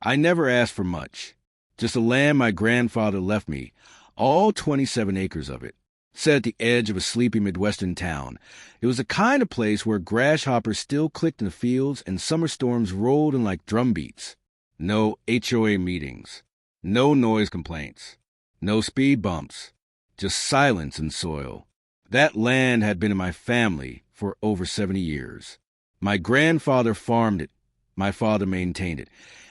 I never asked for much. Just the land my grandfather left me, all 27 acres of it, set at the edge of a sleepy Midwestern town. It was the kind of place where grasshoppers still clicked in the fields and summer storms rolled in like drumbeats. No HOA meetings, no noise complaints, no speed bumps, just silence and soil. That land had been in my family for over 70 years. My grandfather farmed it, my father maintained it,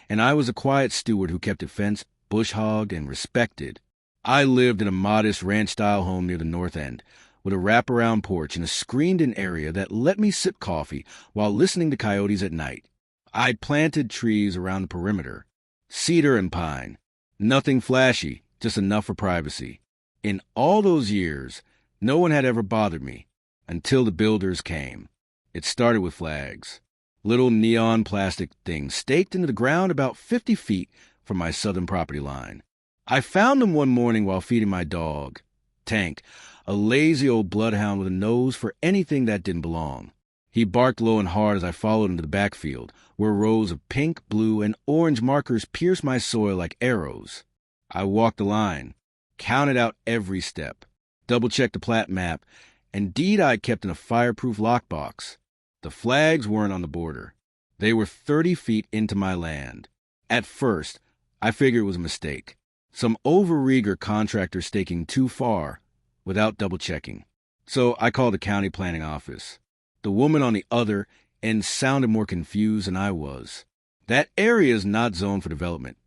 and I was a quiet steward who kept it fenced, bush-hogged, and respected. I lived in a modest ranch-style home near the north end, with a wraparound porch in a screened-in area that let me sip coffee while listening to coyotes at night. I'd planted trees around the perimeter, cedar and pine. Nothing flashy, just enough for privacy. In all those years, no one had ever bothered me, until the builders came. It started with flags, little neon plastic things staked into the ground about 50 feet from my southern property line. I found them one morning while feeding my dog, Tank, a lazy old bloodhound with a nose for anything that didn't belong. He barked low and hard as I followed him to the backfield, where rows of pink, blue, and orange markers pierced my soil like arrows. I walked the line, counted out every step, double-checked the plat map, and deed-I kept in a fireproof lockbox. The flags weren't on the border. They were 30 feet into my land. At first, I figured it was a mistake. Some overeager contractor staking too far without double-checking. So I called the county planning office. The woman on the other end sounded more confused than I was. "That area is not zoned for development,"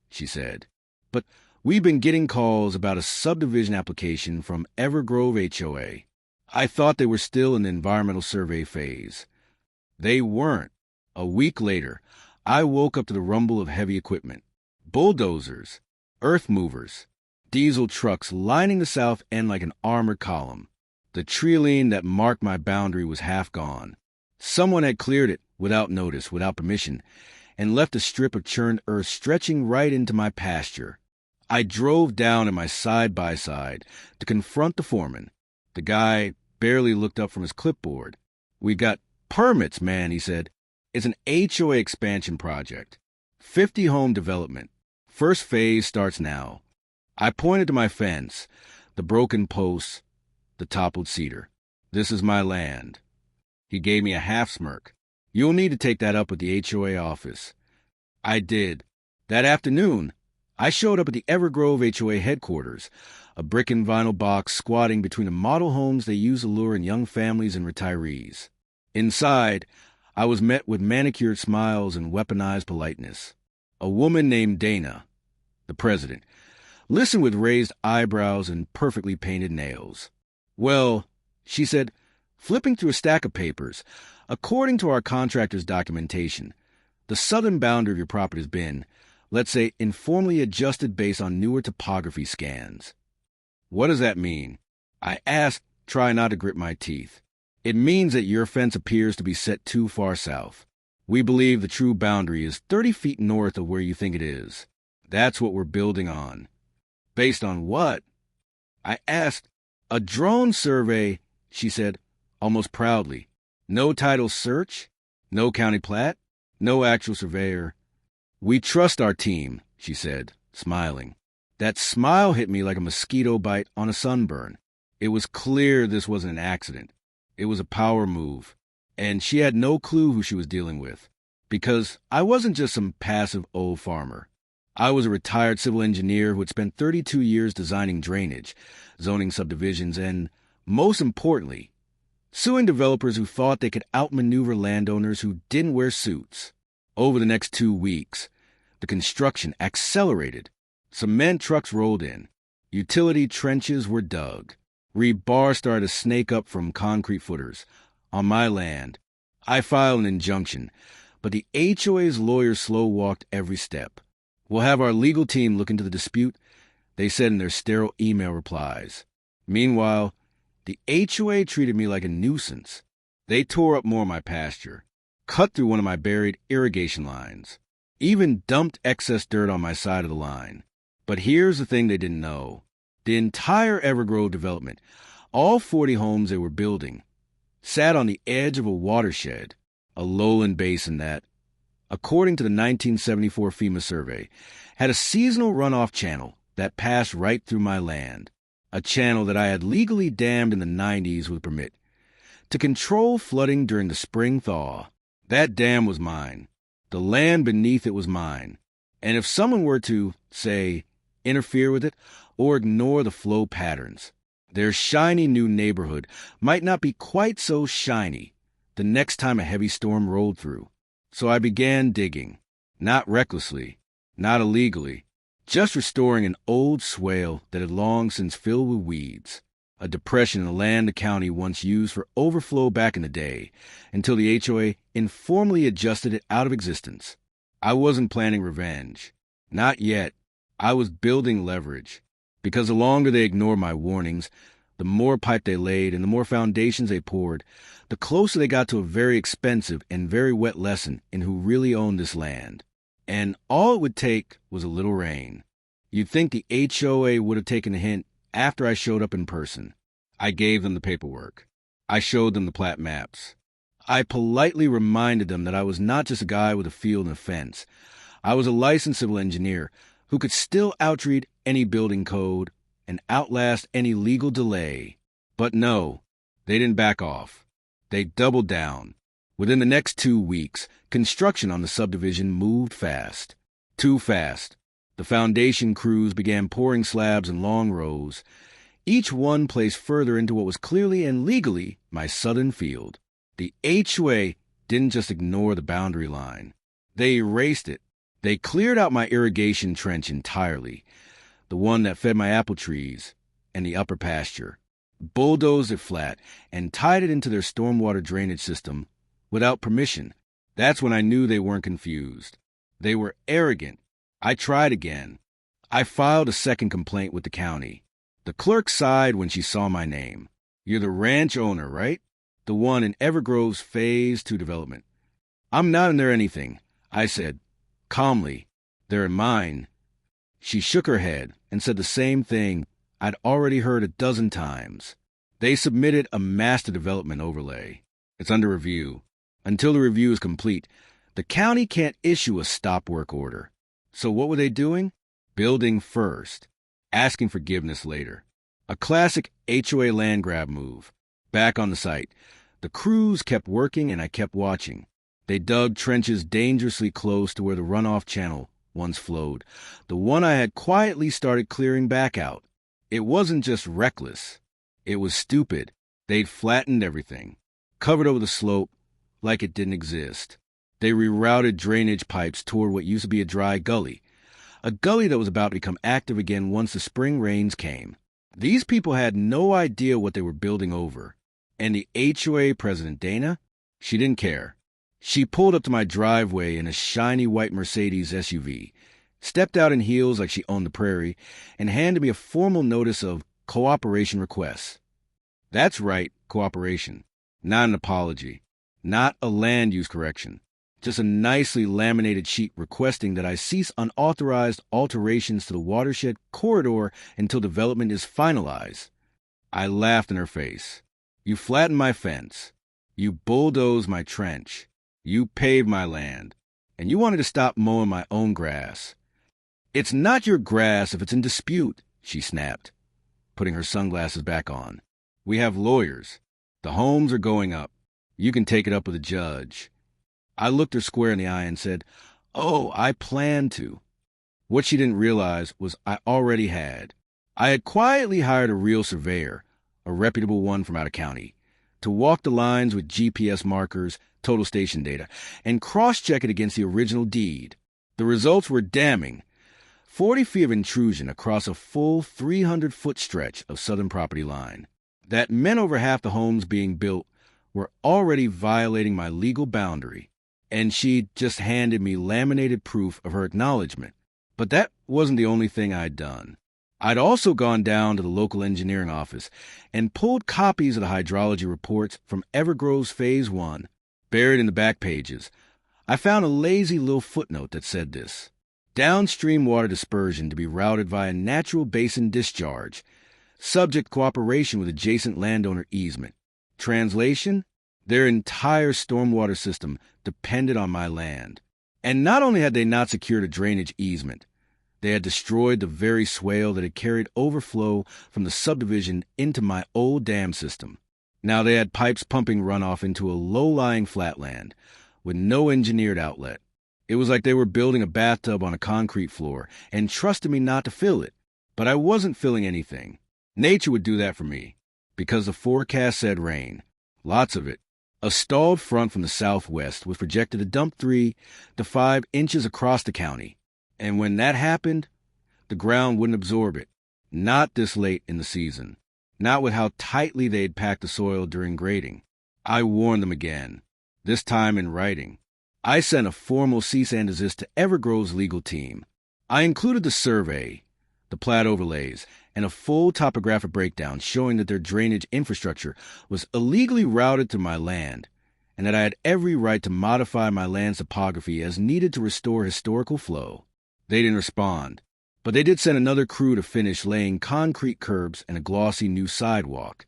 she said. "But we've been getting calls about a subdivision application from Evergrove HOA. I thought they were still in the environmental survey phase." They weren't. A week later, I woke up to the rumble of heavy equipment. Bulldozers, earth movers, diesel trucks lining the south end like an armored column. The tree that marked my boundary was half gone. Someone had cleared it without notice, without permission, and left a strip of churned earth stretching right into my pasture. I drove down in my side-by-side to confront the foreman. The guy barely looked up from his clipboard. "We got permits, man," he said. "It's an HOA expansion project. 50-home development. First phase starts now." I pointed to my fence, the broken posts, the toppled cedar. "This is my land." He gave me a half-smirk. "You'll need to take that up with the HOA office." I did. That afternoon, I showed up at the Evergrove HOA headquarters, a brick and vinyl box squatting between the model homes they use to lure in young families and retirees. Inside, I was met with manicured smiles and weaponized politeness. A woman named Dana, the president, listened with raised eyebrows and perfectly painted nails. "Well," she said, flipping through a stack of papers, "according to our contractor's documentation, the southern boundary of your property has been, let's say, informally adjusted based on newer topography scans." "What does that mean?" I asked, trying not to grit my teeth. "It means that your fence appears to be set too far south. We believe the true boundary is 30 feet north of where you think it is. That's what we're building on." "Based on what?" I asked. "A drone survey," she said, almost proudly. "No title search, no county plat, no actual surveyor. We trust our team," she said, smiling. That smile hit me like a mosquito bite on a sunburn. It was clear this wasn't an accident. It was a power move, and she had no clue who she was dealing with, because I wasn't just some passive old farmer. I was a retired civil engineer who had spent 32 years designing drainage, zoning subdivisions, and, most importantly, suing developers who thought they could outmaneuver landowners who didn't wear suits. Over the next 2 weeks, the construction accelerated. Cement trucks rolled in. Utility trenches were dug. Rebar started to snake up from concrete footers. On my land, I filed an injunction, but the HOA's lawyers slow-walked every step. "We'll have our legal team look into the dispute," they said in their sterile email replies. Meanwhile, the HOA treated me like a nuisance. They tore up more of my pasture, cut through one of my buried irrigation lines, even dumped excess dirt on my side of the line. But here's the thing they didn't know. The entire Evergrove development, all 40 homes they were building, sat on the edge of a watershed, a lowland basin that, according to the 1974 FEMA survey, had a seasonal runoff channel that passed right through my land, a channel that I had legally dammed in the 90s with permit, to control flooding during the spring thaw. That dam was mine. The land beneath it was mine. And if someone were to, say, interfere with it or ignore the flow patterns, their shiny new neighborhood might not be quite so shiny the next time a heavy storm rolled through. So I began digging, not recklessly, not illegally, just restoring an old swale that had long since filled with weeds, a depression in the land the county once used for overflow back in the day, until the HOA informally adjusted it out of existence. I wasn't planning revenge. Not yet. I was building leverage, because the longer they ignored my warnings, the more pipe they laid and the more foundations they poured, the closer they got to a very expensive and very wet lesson in who really owned this land. And all it would take was a little rain. You'd think the HOA would have taken a hint after I showed up in person. I gave them the paperwork. I showed them the plat maps. I politely reminded them that I was not just a guy with a field and a fence. I was a licensed civil engineer who could still outread any building code and outlast any legal delay. But no, they didn't back off. They doubled down. Within the next 2 weeks, construction on the subdivision moved fast. Too fast. The foundation crews began pouring slabs in long rows, each one placed further into what was clearly and legally my southern field. The HOA didn't just ignore the boundary line. They erased it. They cleared out my irrigation trench entirely, the one that fed my apple trees and the upper pasture, bulldozed it flat, and tied it into their stormwater drainage system without permission. That's when I knew they weren't confused. They were arrogant. I tried again. I filed a second complaint with the county. The clerk sighed when she saw my name. You're the ranch owner, right? The one in Evergrove's Phase 2 development. I'm not in there anything, I said, calmly. They're in mine. She shook her head and said the same thing I'd already heard a dozen times. They submitted a master development overlay. It's under review. Until the review is complete, the county can't issue a stop work order. So what were they doing? Building first, asking forgiveness later. A classic HOA land grab move. Back on the site, the crews kept working and I kept watching. They dug trenches dangerously close to where the runoff channel once flowed, the one I had quietly started clearing back out. It wasn't just reckless. It was stupid. They'd flattened everything, covered over the slope like it didn't exist. They rerouted drainage pipes toward what used to be a dry gully, a gully that was about to become active again once the spring rains came. These people had no idea what they were building over. And the HOA president, Dana, she didn't care. She pulled up to my driveway in a shiny white Mercedes SUV, stepped out in heels like she owned the prairie, and handed me a formal notice of cooperation requests. That's right, cooperation. Not an apology. Not a land use correction. Just a nicely laminated sheet requesting that I cease unauthorized alterations to the watershed corridor until development is finalized. I laughed in her face. You flattened my fence. You bulldozed my trench. You paved my land. And you wanted to stop mowing my own grass. It's not your grass if it's in dispute, she snapped, putting her sunglasses back on. We have lawyers. The homes are going up. You can take it up with a judge. I looked her square in the eye and said, "Oh, I plan to." What she didn't realize was I already had. I had quietly hired a real surveyor, a reputable one from out of county, to walk the lines with GPS markers, total station data, and cross-check it against the original deed. The results were damning. 40 feet of intrusion across a full 300-foot stretch of southern property line. That meant over half the homes being built were already violating my legal boundary, and she'd just handed me laminated proof of her acknowledgement. But that wasn't the only thing I'd done. I'd also gone down to the local engineering office and pulled copies of the hydrology reports from Evergrove's Phase 1. Buried in the back pages, I found a lazy little footnote that said this: downstream water dispersion to be routed via natural basin discharge, subject cooperation with adjacent landowner easement. Translation: their entire stormwater system depended on my land. And not only had they not secured a drainage easement, they had destroyed the very swale that had carried overflow from the subdivision into my old dam system. Now they had pipes pumping runoff into a low-lying flatland with no engineered outlet. It was like they were building a bathtub on a concrete floor and trusted me not to fill it. But I wasn't filling anything. Nature would do that for me, because the forecast said rain. Lots of it. A stalled front from the southwest was projected to dump 3 to 5 inches across the county. And when that happened, the ground wouldn't absorb it. Not this late in the season. Not with how tightly they'd packed the soil during grading. I warned them again, this time in writing. I sent a formal cease and desist to Evergrove's legal team. I included the survey, the plat overlays, and a full topographic breakdown showing that their drainage infrastructure was illegally routed to my land, and that I had every right to modify my land's topography as needed to restore historical flow. They didn't respond, but they did send another crew to finish laying concrete curbs and a glossy new sidewalk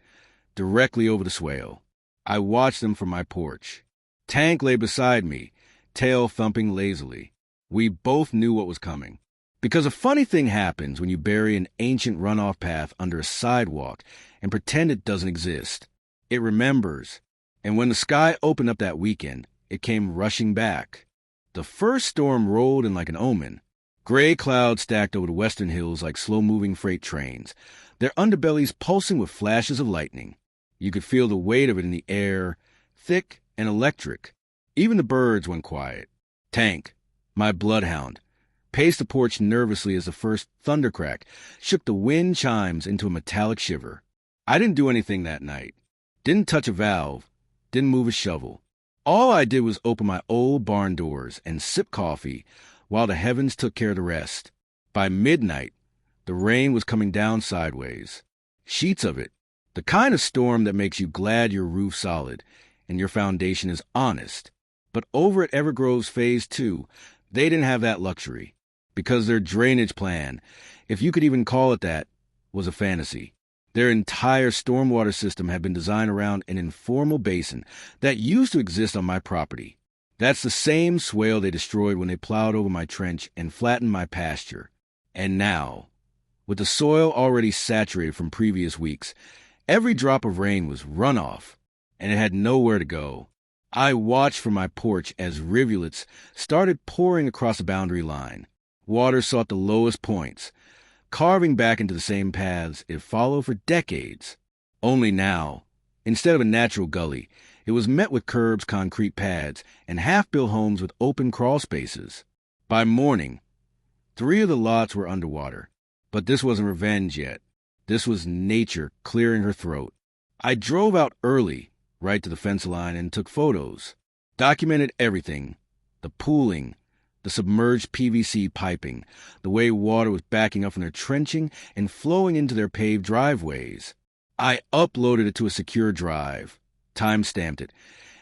directly over the swale. I watched them from my porch. Tank lay beside me, tail thumping lazily. We both knew what was coming. Because a funny thing happens when you bury an ancient runoff path under a sidewalk and pretend it doesn't exist. It remembers. And when the sky opened up that weekend, it came rushing back. The first storm rolled in like an omen. Gray clouds stacked over the western hills like slow-moving freight trains, their underbellies pulsing with flashes of lightning. You could feel the weight of it in the air, thick and electric. Even the birds went quiet. Tank, my bloodhound, paced the porch nervously as the first thundercrack shook the wind chimes into a metallic shiver. I didn't do anything that night. Didn't touch a valve. Didn't move a shovel. All I did was open my old barn doors and sip coffee while the heavens took care of the rest. By midnight, the rain was coming down sideways. Sheets of it. The kind of storm that makes you glad your roof's solid and your foundation is honest. But over at Evergrove's Phase 2, they didn't have that luxury, because their drainage plan, if you could even call it that, was a fantasy. Their entire stormwater system had been designed around an informal basin that used to exist on my property. That's the same swale they destroyed when they plowed over my trench and flattened my pasture. And now, with the soil already saturated from previous weeks, every drop of rain was runoff, and it had nowhere to go. I watched from my porch as rivulets started pouring across the boundary line. Water sought the lowest points, carving back into the same paths it followed for decades. Only now, instead of a natural gully, it was met with curbs, concrete pads, and half-built homes with open crawl spaces. By morning, 3 of the lots were underwater. But this wasn't revenge yet. This was nature clearing her throat. I drove out early, right to the fence line, and took photos. Documented everything. The pooling, the submerged PVC piping, the way water was backing up from their trenching and flowing into their paved driveways. I uploaded it to a secure drive, time-stamped it,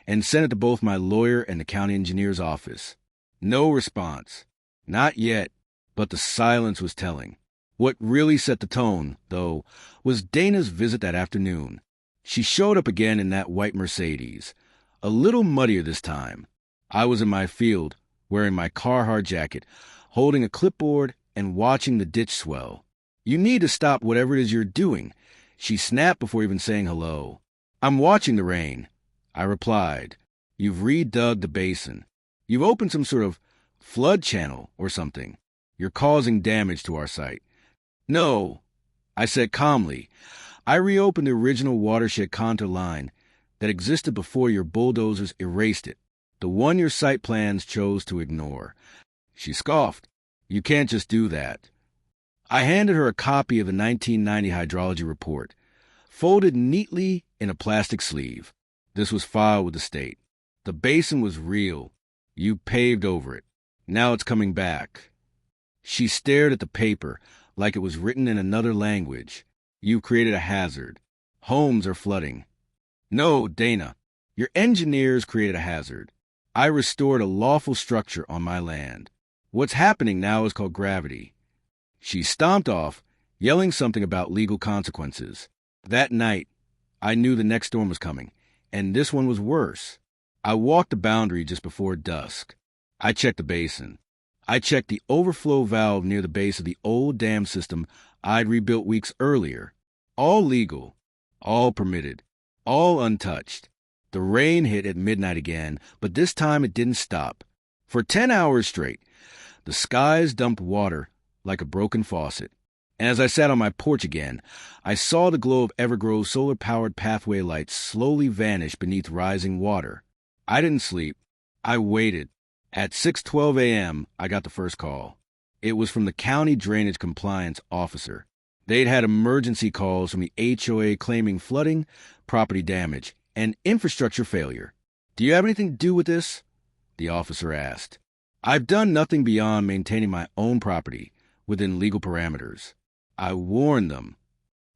and sent it to both my lawyer and the county engineer's office. No response. Not yet, but the silence was telling. What really set the tone, though, was Dana's visit that afternoon. She showed up again in that white Mercedes, a little muddier this time. I was in my field, wearing my Carhartt jacket, holding a clipboard and watching the ditch swell. "You need to stop whatever it is you're doing," she snapped before even saying hello. "I'm watching the rain," I replied. "You've redug the basin. You've opened some sort of flood channel or something. You're causing damage to our site." "No," I said calmly. "I reopened the original watershed contour line that existed before your bulldozers erased it, the one your site plans chose to ignore." She scoffed. "You can't just do that." I handed her a copy of the 1990 hydrology report, folded neatly in a plastic sleeve. This was filed with the state. The basin was real. You paved over it. Now it's coming back. She stared at the paper like it was written in another language. "You've created a hazard. Homes are flooding." "No, Dana. Your engineers created a hazard. I restored a lawful structure on my land. What's happening now is called gravity." She stomped off, yelling something about legal consequences. That night, I knew the next storm was coming, and this one was worse. I walked the boundary just before dusk. I checked the basin. I checked the overflow valve near the base of the old dam system I'd rebuilt weeks earlier. All legal, all permitted, all untouched. The rain hit at midnight again, but this time it didn't stop. For 10 hours straight, the skies dumped water like a broken faucet. And as I sat on my porch again, I saw the glow of Evergrove's solar-powered pathway lights slowly vanish beneath rising water. I didn't sleep. I waited. At 6:12 a.m., I got the first call. It was from the county drainage compliance officer. They'd had emergency calls from the HOA claiming flooding, property damage, and infrastructure failure. "Do you have anything to do with this?" the officer asked. "I've done nothing beyond maintaining my own property within legal parameters." I warned them.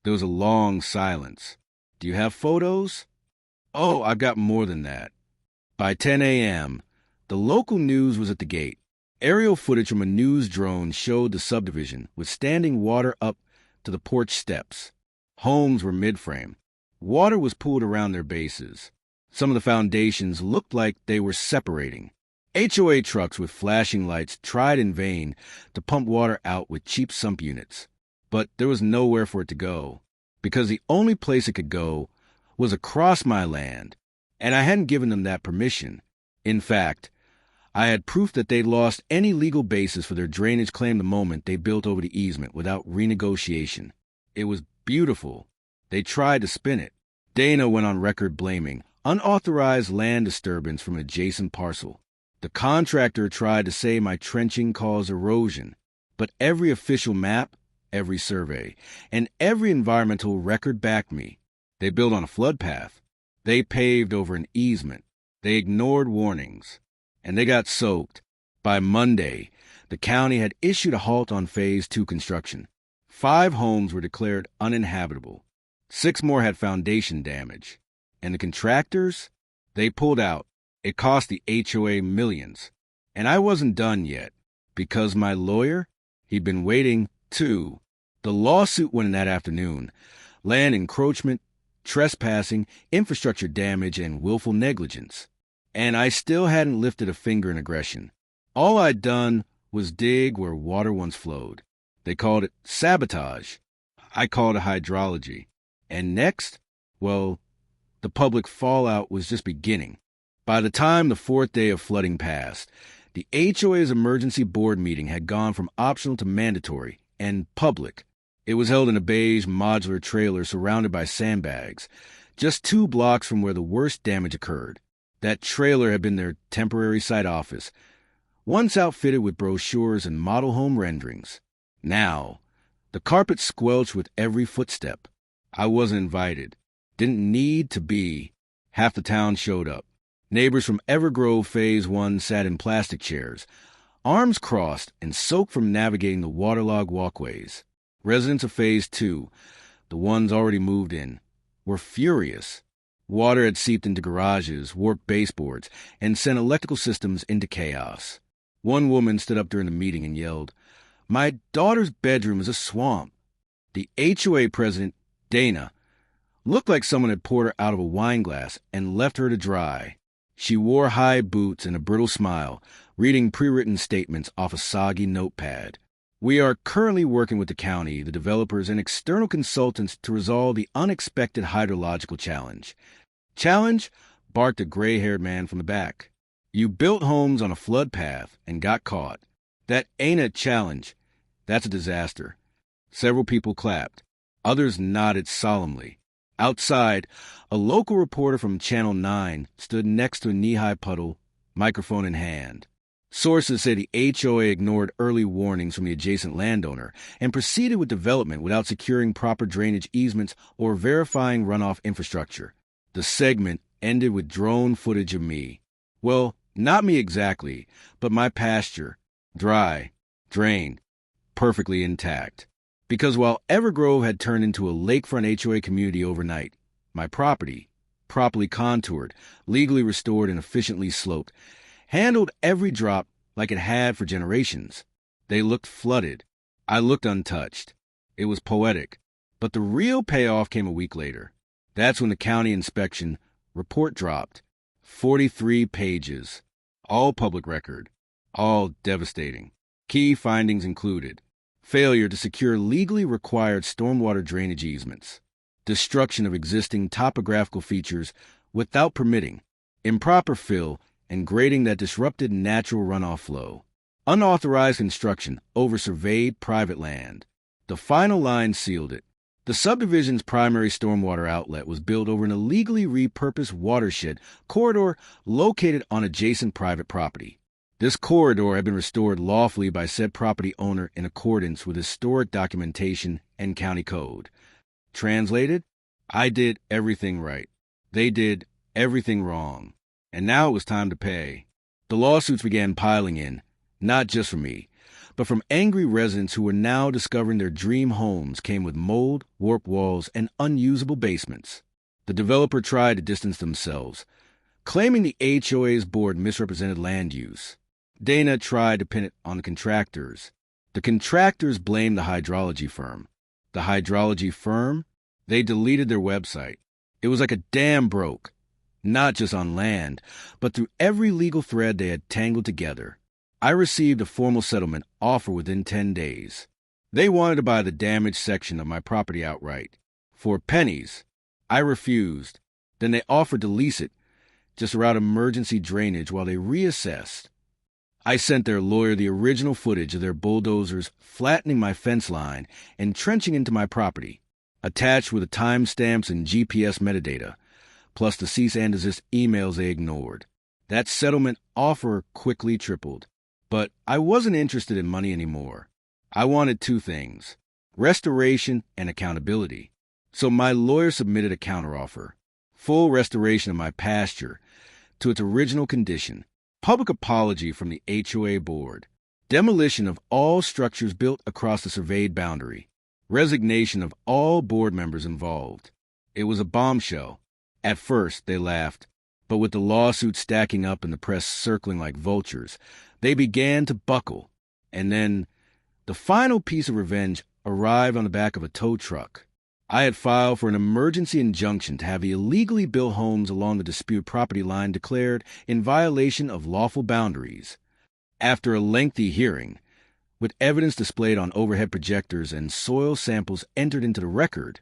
There was a long silence. "Do you have photos?" "Oh, I've got more than that." By 10 a.m., the local news was at the gate. Aerial footage from a news drone showed the subdivision with standing water up to the porch steps. Homes were mid-frame. Water was pooled around their bases. Some of the foundations looked like they were separating. HOA trucks with flashing lights tried in vain to pump water out with cheap sump units. But there was nowhere for it to go, because the only place it could go was across my land, and I hadn't given them that permission. In fact, I had proof that they'd lost any legal basis for their drainage claim the moment they built over the easement without renegotiation. It was beautiful. They tried to spin it. Dana went on record blaming unauthorized land disturbance from an adjacent parcel. The contractor tried to say my trenching caused erosion, but every official map, every survey, and every environmental record backed me. They built on a flood path. They paved over an easement. They ignored warnings. And they got soaked. By Monday, the county had issued a halt on Phase 2 construction. 5 homes were declared uninhabitable. 6 more had foundation damage. And the contractors? They pulled out. It cost the HOA millions. And I wasn't done yet, because my lawyer, he'd been waiting, too. The lawsuit went in that afternoon. Land encroachment, trespassing, infrastructure damage, and willful negligence. And I still hadn't lifted a finger in aggression. All I'd done was dig where water once flowed. They called it sabotage. I called it hydrology. And next, well, the public fallout was just beginning. By the time the 4th day of flooding passed, the HOA's emergency board meeting had gone from optional to mandatory and public. It was held in a beige modular trailer surrounded by sandbags, just 2 blocks from where the worst damage occurred. That trailer had been their temporary site office, once outfitted with brochures and model home renderings. Now, the carpet squelched with every footstep. I wasn't invited. Didn't need to be. Half the town showed up. Neighbors from Evergrove Phase 1 sat in plastic chairs, arms crossed and soaked from navigating the waterlogged walkways. Residents of Phase 2, the ones already moved in, were furious. Water had seeped into garages, warped baseboards, and sent electrical systems into chaos. One woman stood up during the meeting and yelled, "My daughter's bedroom is a swamp." The HOA president, Dana, looked like someone had poured her out of a wine glass and left her to dry. She wore high boots and a brittle smile, reading pre-written statements off a soggy notepad. "We are currently working with the county, the developers, and external consultants to resolve the unexpected hydrological challenge." "Challenge?" barked a gray-haired man from the back. "You built homes on a flood path and got caught. That ain't a challenge. That's a disaster." Several people clapped. Others nodded solemnly. Outside, a local reporter from Channel 9 stood next to a knee-high puddle, microphone in hand. Sources say the HOA ignored early warnings from the adjacent landowner and proceeded with development without securing proper drainage easements or verifying runoff infrastructure. The segment ended with drone footage of me. Well, not me exactly, but my pasture, dry, drained, perfectly intact. Because while Evergrove had turned into a lakefront HOA community overnight, my property, properly contoured, legally restored, and efficiently sloped, handled every drop like it had for generations. They looked flooded. I looked untouched. It was poetic. But the real payoff came a week later. That's when the county inspection report dropped. 43 pages. All public record. all devastating. Key findings included failure to secure legally required stormwater drainage easements, destruction of existing topographical features without permitting, improper fill and grading that disrupted natural runoff flow, unauthorized construction over surveyed private land. The final line sealed it. The subdivision's primary stormwater outlet was built over an illegally repurposed watershed corridor located on adjacent private property. This corridor had been restored lawfully by said property owner in accordance with historic documentation and county code. Translated, I did everything right. They did everything wrong. And now it was time to pay. The lawsuits began piling in, not just from me, but from angry residents who were now discovering their dream homes came with mold, warped walls, and unusable basements. The developer tried to distance themselves, claiming the HOA's board misrepresented land use. Dana tried to pin it on the contractors. The contractors blamed the hydrology firm. The hydrology firm? They deleted their website. It was like a dam broke, not just on land, but through every legal thread they had tangled together. I received a formal settlement offer within 10 days. They wanted to buy the damaged section of my property outright. For pennies, I refused. Then they offered to lease it, just route emergency drainage while they reassessed. I sent their lawyer the original footage of their bulldozers flattening my fence line and trenching into my property, attached with the timestamps and GPS metadata, plus the cease and desist emails they ignored. That settlement offer quickly tripled. But I wasn't interested in money anymore. I wanted two things: restoration and accountability. So my lawyer submitted a counteroffer: full restoration of my pasture to its original condition, public apology from the HOA board, demolition of all structures built across the surveyed boundary, resignation of all board members involved. It was a bombshell. At first, they laughed, but with the lawsuits stacking up and the press circling like vultures, they began to buckle. And then the final piece of revenge arrived on the back of a tow truck. I had filed for an emergency injunction to have the illegally built homes along the dispute property line declared in violation of lawful boundaries. After a lengthy hearing, with evidence displayed on overhead projectors and soil samples entered into the record,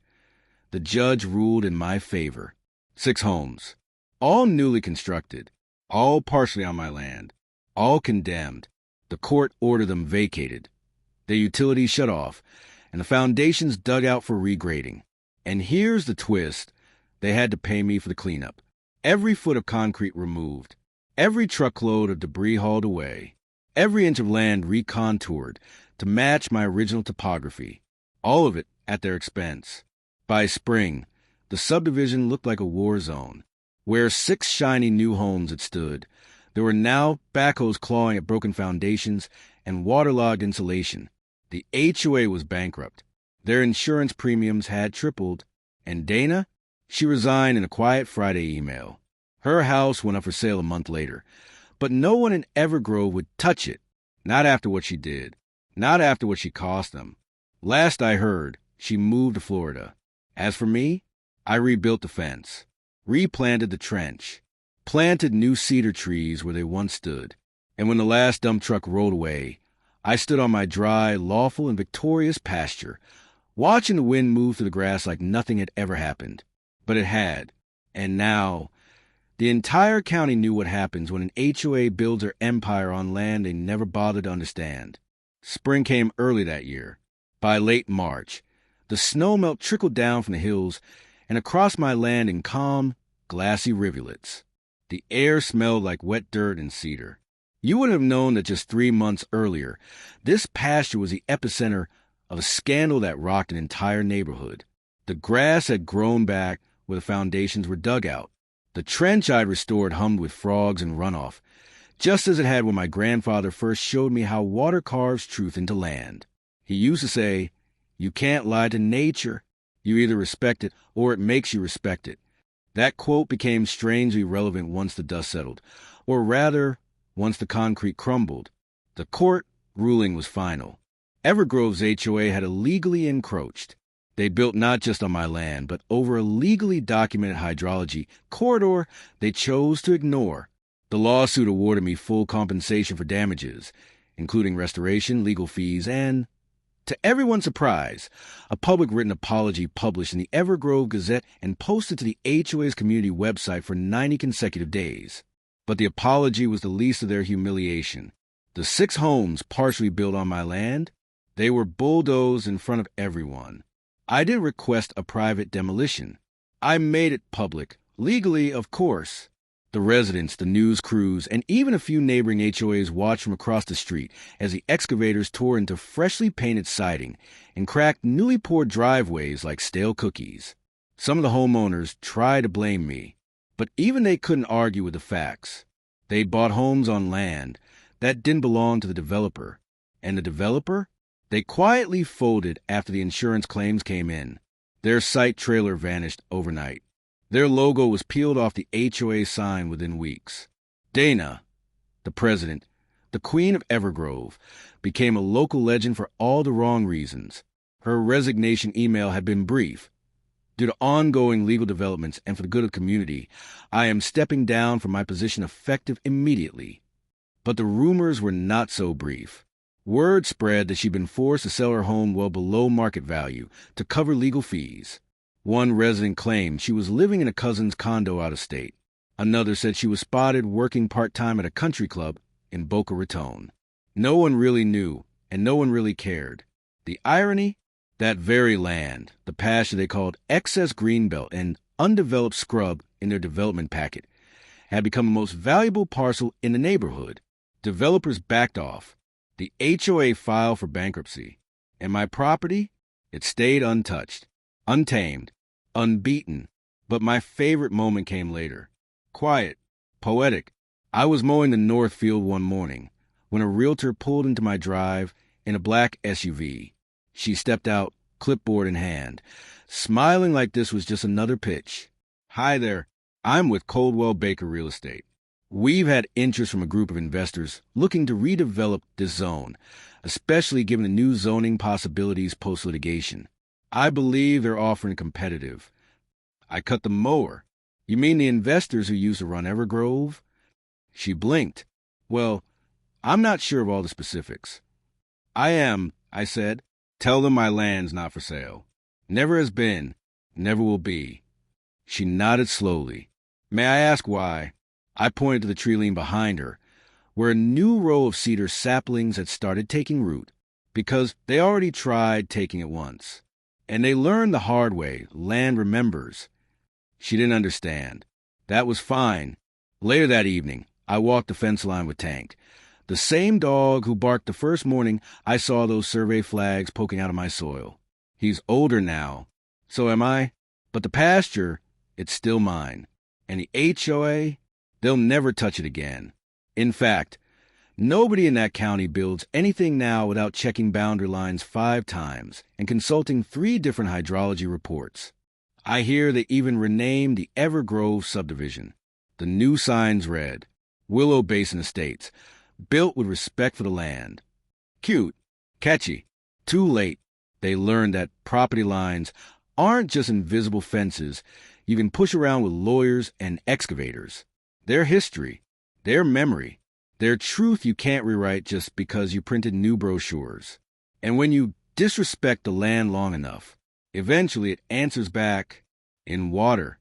the judge ruled in my favor. 6 homes, all newly constructed, all partially on my land, all condemned. The court ordered them vacated, their utilities shut off, and the foundations dug out for regrading. And here's the twist: they had to pay me for the cleanup. Every foot of concrete removed, every truckload of debris hauled away, every inch of land recontoured to match my original topography, all of it at their expense. By spring, the subdivision looked like a war zone. Where 6 shiny new homes had stood, there were now backhoes clawing at broken foundations and waterlogged insulation. The HOA was bankrupt. Their insurance premiums had tripled. And Dana? She resigned in a quiet Friday email. Her house went up for sale a month later. But no one in Evergrove would touch it. Not after what she did. Not after what she cost them. Last I heard, she moved to Florida. As for me, I rebuilt the fence, replanted the trench, planted new cedar trees where they once stood. And when the last dump truck rolled away, I stood on my dry, lawful, and victorious pasture, watching the wind move through the grass like nothing had ever happened. But it had. And now, the entire county knew what happens when an HOA builds their empire on land they never bothered to understand. Spring came early that year. By late March, the snow melt trickled down from the hills and across my land in calm, glassy rivulets. The air smelled like wet dirt and cedar. You would have known that just 3 months earlier, this pasture was the epicenter of a scandal that rocked an entire neighborhood. The grass had grown back where the foundations were dug out. The trench I'd restored hummed with frogs and runoff, just as it had when my grandfather first showed me how water carves truth into land. He used to say, "You can't lie to nature. You either respect it or it makes you respect it." That quote became strangely relevant once the dust settled, or rather, once the concrete crumbled. The court ruling was final. Evergrove's HOA had illegally encroached. They built not just on my land, but over a legally documented hydrology corridor they chose to ignore. The The lawsuit awarded me full compensation for damages, including restoration, legal fees, and, to everyone's surprise, a public written apology published in the Evergrove Gazette and posted to the HOA's community website for 90 consecutive days. But the apology was the least of their humiliation. The 6 homes partially built on my land, they were bulldozed in front of everyone. I didn't request a private demolition. I made it public, legally, of course. The residents, the news crews, and even a few neighboring HOAs watched from across the street as the excavators tore into freshly painted siding and cracked newly poured driveways like stale cookies. Some of the homeowners tried to blame me, but even they couldn't argue with the facts. They bought homes on land that didn't belong to the developer, and the developer? They quietly folded after the insurance claims came in. Their site trailer vanished overnight. Their logo was peeled off the HOA sign within weeks. Dana, the president, the queen of Evergrove, became a local legend for all the wrong reasons. Her resignation email had been brief. Due to ongoing legal developments and for the good of the community, I am stepping down from my position effective immediately. But the rumors were not so brief. Word spread that she'd been forced to sell her home well below market value to cover legal fees. One resident claimed she was living in a cousin's condo out of state. Another said she was spotted working part-time at a country club in Boca Raton. No one really knew, and no one really cared. The irony? That very land, the pasture they called excess greenbelt and undeveloped scrub in their development packet, had become the most valuable parcel in the neighborhood. Developers backed off. The HOA filed for bankruptcy. And my property? It stayed untouched, untamed, unbeaten. But my favorite moment came later. Quiet, poetic. I was mowing the north field one morning when a realtor pulled into my drive in a black SUV. She stepped out, clipboard in hand, smiling like this was just another pitch. Hi there, I'm with Coldwell Baker Real Estate. We've had interest from a group of investors looking to redevelop this zone, especially given the new zoning possibilities post-litigation. I believe they're offering competitive. I cut the mower. You mean the investors who used to run Evergrove? She blinked. Well, I'm not sure of all the specifics. I am, I said. Tell them my land's not for sale. Never has been, never will be. She nodded slowly. May I ask why? I pointed to the tree line behind her, where a new row of cedar saplings had started taking root, because they already tried taking it once. And they learned the hard way, land remembers. She didn't understand. That was fine. Later that evening, I walked the fence line with Tank, the same dog who barked the first morning I saw those survey flags poking out of my soil. He's older now, so am I, but the pasture, it's still mine. And the HOA, they'll never touch it again. In fact, nobody in that county builds anything now without checking boundary lines 5 times and consulting 3 different hydrology reports. I hear they even renamed the Evergrove subdivision. The new signs read, Willow Basin Estates, built with respect for the land. Cute, catchy. Too late, they learned that property lines aren't just invisible fences you can push around with lawyers and excavators. Their history, their memory, their truth you can't rewrite just because you printed new brochures. And when you disrespect the land long enough, eventually it answers back in water.